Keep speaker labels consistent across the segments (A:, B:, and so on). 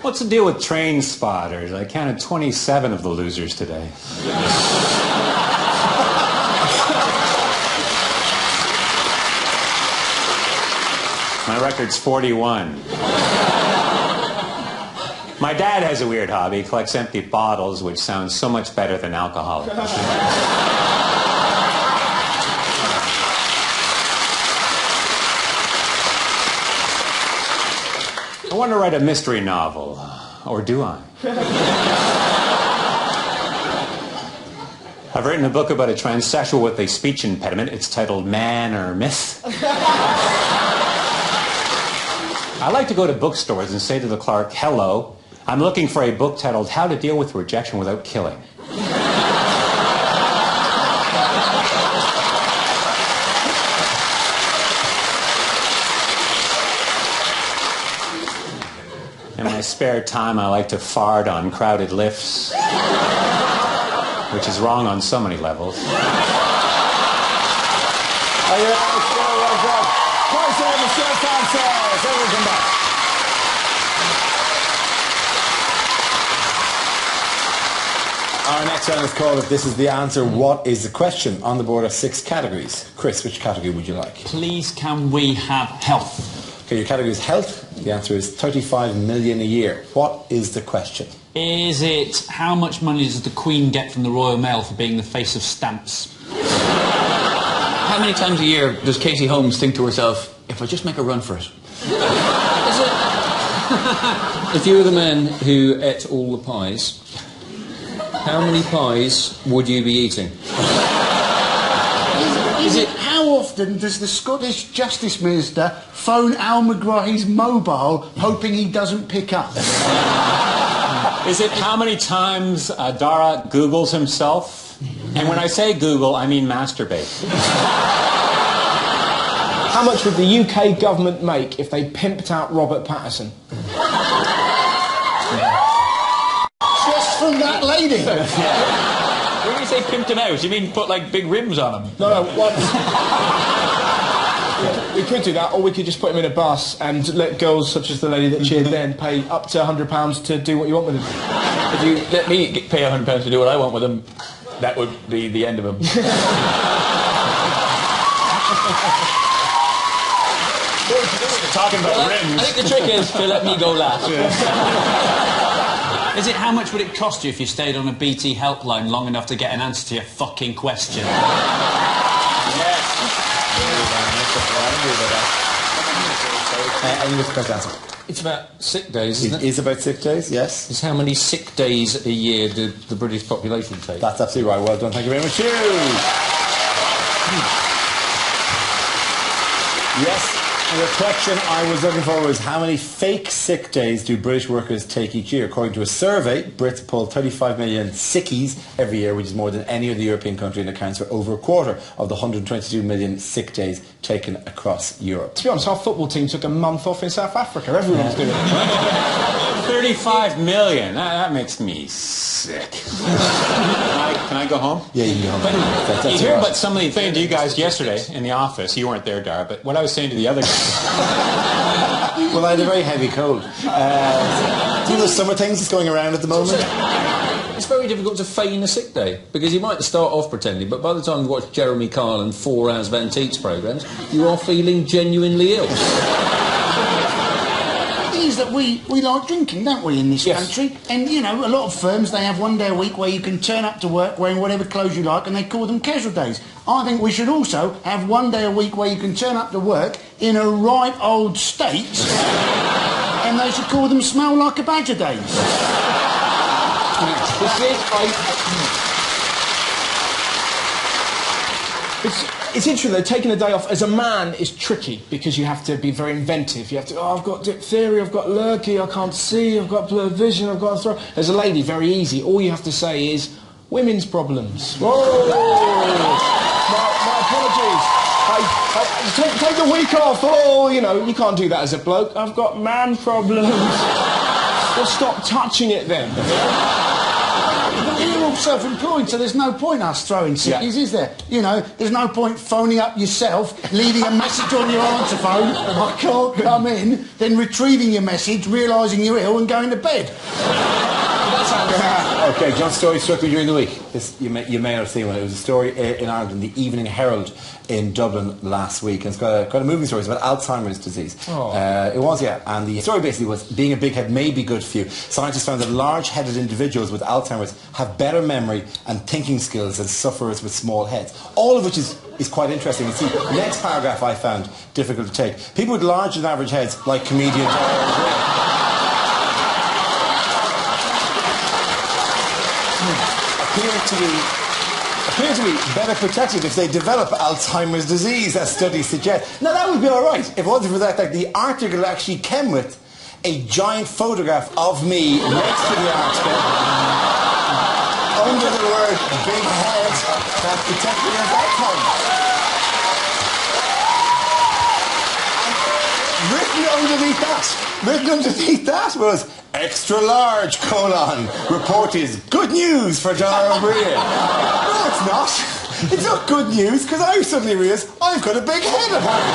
A: What's the deal with train spotters? I counted 27 of the losers today. My record's 41. My dad has a weird hobby. He collects empty bottles, which sounds so much better than alcoholic. I want to write a mystery novel. Or do I? I've written a book about a transsexual with a speech impediment. It's titled Man or Myth. I like to go to bookstores and say to the clerk, hello, I'm looking for a book titled How to Deal with Rejection Without Killing. In my spare time, I like to fart on crowded lifts, which is wrong on so many levels.
B: Our next round is called If This Is the Answer, What is the Question? On the board are 6 categories. Chris, which category would you like?
C: Please, can we have health?
B: Okay, your category is health. The answer is 35 million a year. What is the question?
C: Is it how much money does the Queen get from the Royal Mail for being the face of stamps?
D: How many times a year does Casey Holmes think to herself, if I just make a run for it?
E: If you were the man who ate all the pies, how many pies would you be eating?
F: How often does the Scottish Justice Minister phone Al McGrahy's mobile hoping he doesn't pick up?
A: Is it how many times Dara Googles himself? And when I say Google, I mean masturbate.
G: How much would the UK government make if they pimped out Robert Pattinson?
F: Just from that lady?
D: When you say pimped him out, you mean put like big rims on him?
G: No, what? We could do that, or we could just put him in a bus and let girls such as the lady that cheered then pay up to £100 to do what you want with him.
D: If you let me pay £100 to do what I want with him, that would be the end of him.
A: Talking about rims.
D: I think the trick is to let me go last.
C: Is it how much would it cost you if you stayed on a BT helpline long enough to get an answer to your fucking question?
A: Yes.
B: And what's the correct answer?
E: It's about sick days, isn't
B: It is about sick days, yes.
E: It's how many sick days a year do the British population take?
B: That's absolutely right. Well done. Thank you very much. Yes. And the question I was looking for was how many fake sick days do British workers take each year? According to a survey, Brits pull 35 million sickies every year, which is more than any other European country and accounts for over a quarter of the 122 million sick days taken across Europe.
G: To be honest, our football team took a month off in South Africa. Everyone's doing it.
A: 35 million. That makes me sick. Can I go home?
B: Yeah, you can go home.
A: But
B: That's
A: you hear
B: right.
A: about something saying to you guys yesterday in the office. You weren't there, Dara, but what I was saying to the other guys.
B: Well, I had a very heavy cold. One of those summer things that's going around at the moment.
E: It's very difficult to feign a sick day, because you might start off pretending, but by the time you watch Jeremy Kyle and 4 Hours of Antiques programmes, you are feeling genuinely ill.
F: Is that we like drinking, don't we, in this
G: Yes.
F: country? And, you know, a lot of firms, they have one day a week where you can turn up to work wearing whatever clothes you like, and they call them casual days. I think we should also have one day a week where you can turn up to work in a right old state, and they should call them smell like a badger days.
G: It's interesting though, taking a day off as a man is tricky because you have to be very inventive. You have to, I've got diphtheria, I've got lurgy, I can't see, I've got blurred vision, I've got a throat. As a lady, very easy. All you have to say is, women's problems. Whoa! My apologies. Take the week off. Oh, you know, you can't do that as a bloke. I've got man problems. Well, stop touching it then.
F: But, you know, all self-employed, so there's no point us throwing sickies, is there? You know, there's no point phoning up yourself, leaving a message on your answer phone, I can't come in, then retrieving your message, realising you're ill and going to bed.
B: Okay, John, story struck me during the week. This, you may not have seen one. It was a story in Ireland in the Evening Herald in Dublin last week. And it's got a moving story. It's about Alzheimer's disease. It was, yeah. And the story basically was being a big head may be good for you. Scientists found that large-headed individuals with Alzheimer's have better memory and thinking skills than sufferers with small heads. All of which is quite interesting. You see, the next paragraph I found difficult to take. People with larger than average heads, like comedians, appear to be better protected if they develop Alzheimer's disease, as studies suggest. Now, that would be all right if it wasn't for that. Like, the article actually came with a giant photograph of me next to the article, under the word big head, that protected me at that point. Written underneath that was extra large, : report is good news for Dara O'Brien. No, it's not. It's not good news, because I suddenly realised I've got a big head apparently.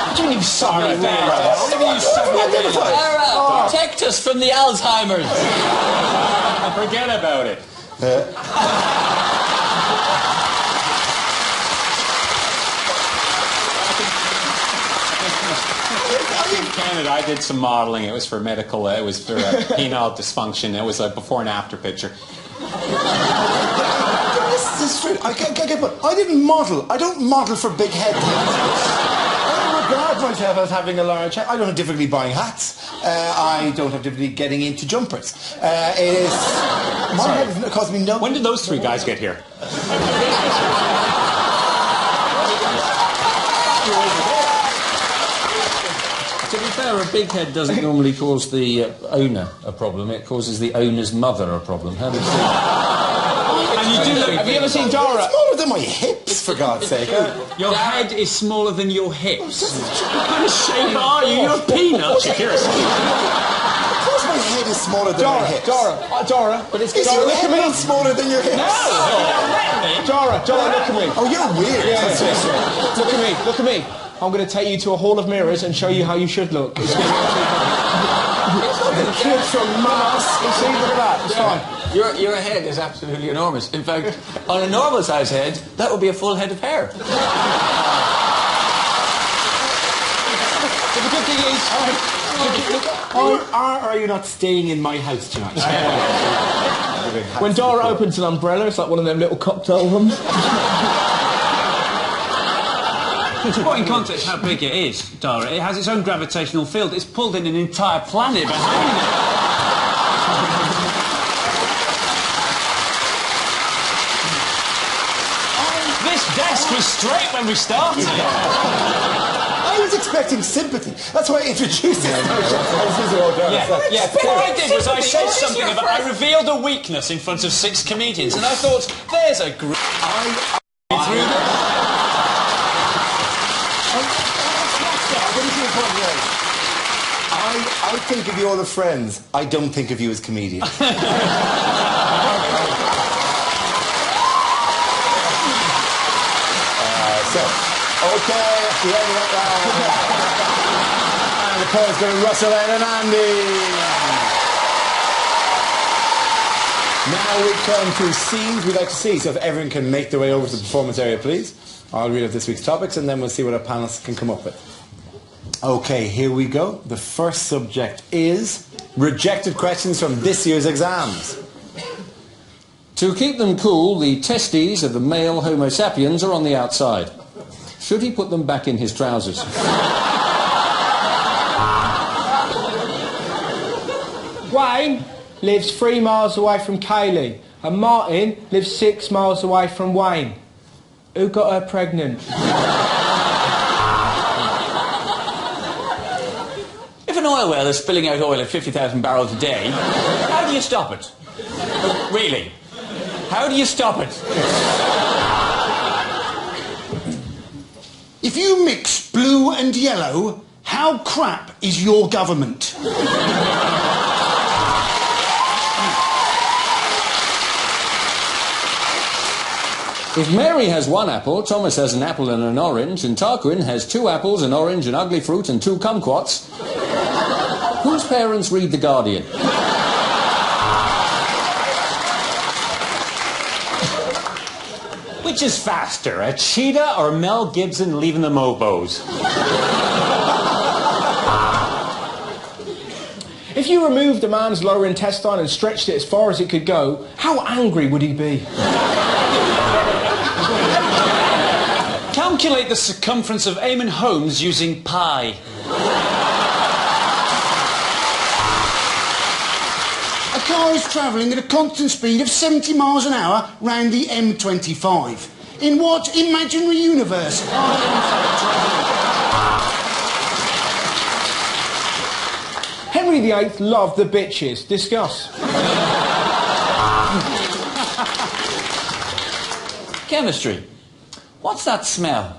C: What do you mean you suddenly realised?
D: Protect us from the Alzheimer's.
A: Forget about it. In Canada, I did some modelling. It was for medical. It was for penile dysfunction. It was a before and after picture.
B: This is true. I didn't model. I don't model for big head. I don't regard myself as having a large head. I don't have difficulty buying hats. I don't have difficulty getting into jumpers. My head has caused me no...
A: When did those three guys get here?
E: To be fair, a big head doesn't normally cause the owner a problem. It causes the owner's mother a problem. How does
G: Have you ever seen Dara?
B: It's smaller than my hips, for God's sake.
C: Your head is smaller than your hips. What kind of shape are you? You're a peanut.
B: Of course my head is smaller than my hips.
G: Dara, but it's...
B: Is
G: Dara,
B: your
G: look
B: head
G: at me.
B: not smaller than your hips?
G: Dara, look at me.
B: Oh, you're weird.
G: Yeah. Look at me. I'm going to take you to a hall of mirrors and show you how you should look. It's going to be the kids from Mars. You see, look at that. It's fine.
D: Your head is absolutely enormous. In fact, on a normal size head, that would be a full head of hair.
G: But the good thing is...
B: Are you not staying in my house tonight?
G: When Dara opens an umbrella, it's like one of them little cocktail rooms.
C: To put in context how big it is, Dara, it has its own gravitational field. It's pulled in an entire planet behind it. This desk was straight when we started.
B: I was expecting sympathy. That's why I introduced it.
C: What I did was I said something about... I revealed a weakness in front of 6 comedians, and I thought, there's a great...
B: I think of you all as friends. I don't think of you as comedians. Okay, the end of that round. And the crowd's going to Russell Ed and Andy. Now we come to scenes we'd like to see. So if everyone can make their way over to the performance area, please. I'll read out this week's topics and then we'll see what our panelists can come up with. Okay, here we go. The first subject is rejected questions from this year's exams.
E: To keep them cool, the testes of the male Homo sapiens are on the outside. Should he put them back in his trousers?
G: Wayne lives 3 miles away from Kaylee, and Martin lives 6 miles away from Wayne. Who got her pregnant?
D: If an oil well is spilling out oil at 50,000 barrels a day, how do you stop it? Really? How do you stop it?
F: If you mix blue and yellow, how crap is your government?
B: So, okay, at the end of that round. And the crowd's going to Russell Ed and Andy. Now we come to scenes we'd like to see. So if everyone can make their way over to the performance area, please. I'll read out this week's topics and then we'll see what our panelists can come up with. Okay, here we go. The first subject is rejected questions from this year's exams. To keep them cool, the testes of the male Homo sapiens are on the outside. Should he put them back in his trousers?
F: I
E: If Mary has 1 apple, Thomas has an apple and an orange, and Tarquin has 2 apples, an orange, an ugly fruit, and 2 kumquats, whose parents read The Guardian?
A: Which is faster, a cheetah or Mel Gibson leaving the Mobos?
G: If you removed a man's lower intestine and stretched it as far as it could go, how angry would he be?
C: Calculate the circumference of Eamonn Holmes using pi.
F: A car is travelling at a constant speed of 70 miles an hour round the M25. In what imaginary universe are they in fact travelling?
G: Henry VIII loved the bitches. Discuss.
D: Chemistry. What's that smell?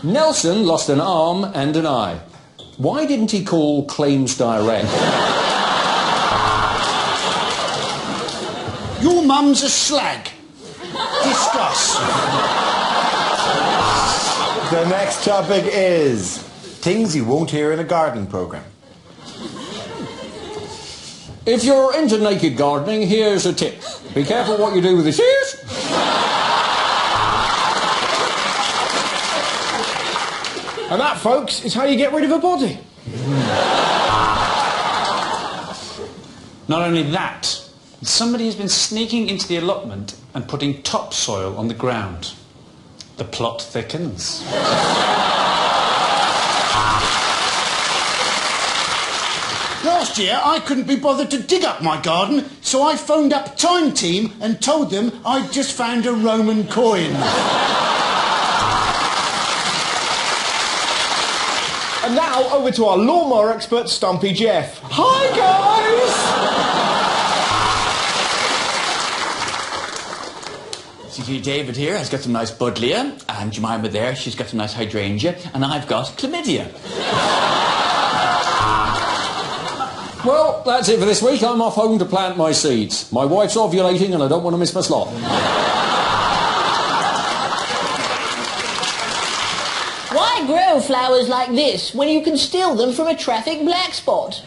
E: Nelson lost an arm and an eye. Why didn't he call Claims Direct?
F: Your mum's a slag. Discuss.
B: The next topic is things you won't hear in a gardening programme.
E: If you're into naked gardening, here's a tip. Be careful what you do with the shears.
G: And that, folks, is how you get rid of a body.
C: Not only that, somebody has been sneaking into the allotment and putting topsoil on the ground. The plot thickens.
F: Last year, I couldn't be bothered to dig up my garden, so I phoned up Time Team and told them I'd just found a Roman coin.
G: And now, over to our lawnmower expert, Stumpy Jeff. Hi, guys!
D: See, David here has got some nice buddleia, and Jemima there, she's got some nice hydrangea, and I've got chlamydia.
E: Well, that's it for this week. I'm off home to plant my seeds. My wife's ovulating and I don't want to miss my slot.
H: Why grow flowers like this when you can steal them from a traffic black spot?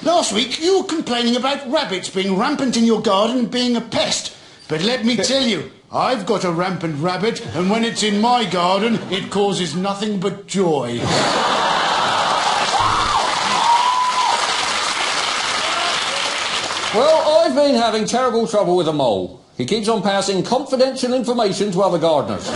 F: Last week, you were complaining about rabbits being rampant in your garden and being a pest. But let me tell you, I've got a rampant rabbit, and when it's in my garden, it causes nothing but joy.
E: Well, I've been having terrible trouble with a mole. He keeps on passing confidential information to other gardeners.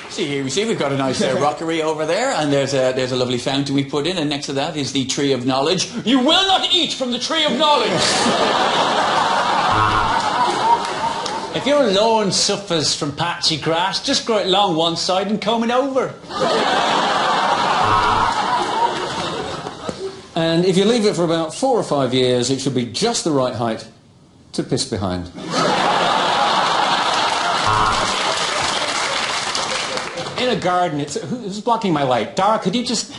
D: See, here we see we've got a nice rockery over there, and there's a lovely fountain we put in, and next to that is the tree of knowledge. You will not eat from the tree of knowledge!
C: If your lawn suffers from patchy grass, just grow it along one side and comb it over.
E: And if you leave it for about 4 or 5 years, it should be just the right height to piss behind.
A: In a garden, it's... Who's blocking my light? Dara, could you just...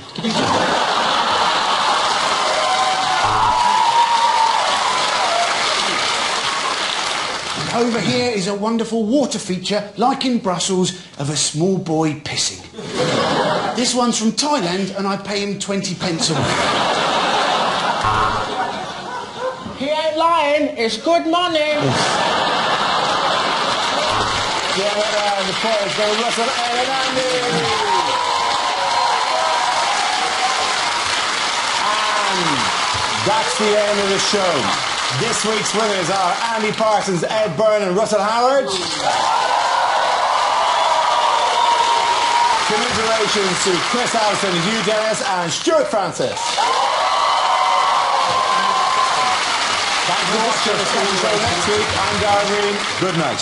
F: Over here is a wonderful water feature, like in Brussels, of a small boy pissing. This one's from Thailand, and I pay him 20 pence a week.
G: He ain't lying, it's good money.
B: Give it a round of applause for Russell and Andy. And that's the end of the show. This week's winners are Andy Parsons, Ed Byrne and Russell Howard. Commiserations to Chris Allison, Hugh Dennis and Stuart Francis. Thanks for watching. Until next week, I'm Darren Green. Good night.